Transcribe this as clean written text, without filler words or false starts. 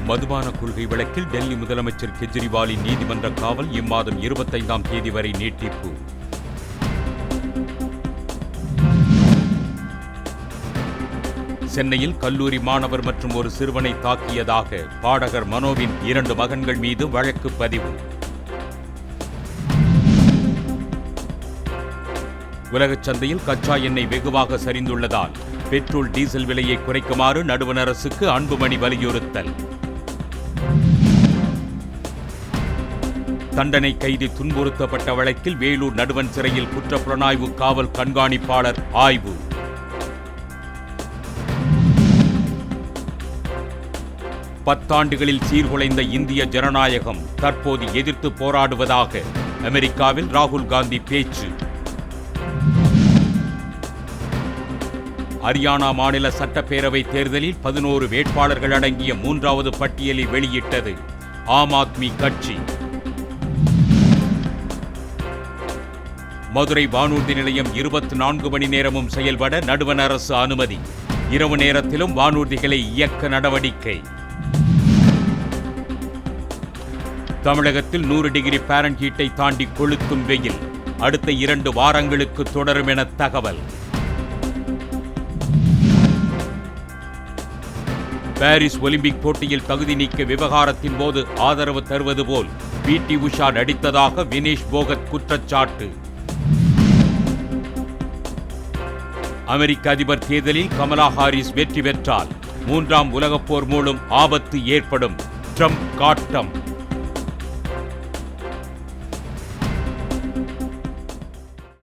மதுபான கொள்கை வழக்கில் டெல்லி முதலமைச்சர் கெஜ்ரிவாலின் நீதிமன்ற காவல் இம்மாதம் 25ஆம் தேதி வரை நீட்டிப்பு. சென்னையில் கல்லூரி மாணவர் மற்றும் ஒரு சிறுவனை தாக்கியதாக பாடகர் மனோவின் 2 மகன்கள் மீது வழக்கு பதிவு. உலகச் சந்தையில் கச்சா எண்ணெய் வெகுவாக சரிந்துள்ளதால் பெட்ரோல் டீசல் விலையை குறைக்குமாறு நடுவண் அரசுக்கு அன்புமணி வலியுறுத்தல். தண்டனை கைதி துன்புறுத்தப்பட்ட வழக்கில் வேலூர் நடுவண் சிறையில் குற்றப்புலனாய்வு காவல் கண்காணிப்பாளர் ஆய்வு. பத்தாண்டுகளில் சீர்குலைந்த இந்திய ஜனநாயகம் தற்போது எதிர்த்து போராடுவதாக அமெரிக்காவில் ராகுல் காந்தி பேச்சு. ஹரியானா மாநில சட்டப்பேரவை தேர்தலில் 11 வேட்பாளர்கள் அடங்கிய 3வது பட்டியலை வெளியிட்டது ஆம் ஆத்மி கட்சி. மதுரை வானூர்தி நிலையம் 24 மணி நேரமும் செயல்பட நடுவண் அரசு அனுமதி. இரவு நேரத்திலும் வானூர்திகளை இயக்க நடவடிக்கை. தமிழகத்தில் 100 டிகிரி பாரன்ஹீட்டை தாண்டி கொளுத்தும் வெயில் அடுத்த 2 வாரங்களுக்கு தொடரும் என தகவல். பாரிஸ் ஒலிம்பிக் போட்டியில் தகுதி நீக்க விவகாரத்தின் போது ஆதரவு தருவது போல் பிடி உஷா நடித்ததாக வினேஷ் போகத் குற்றச்சாட்டு. அமெரிக்க அதிபர் தேர்தலில் கமலா ஹாரிஸ் வெற்றி பெற்றால் 3ஆம் உலகப் போர் மூலம் ஆபத்து ஏற்படும். ட்ரம்ப் காட்டம்.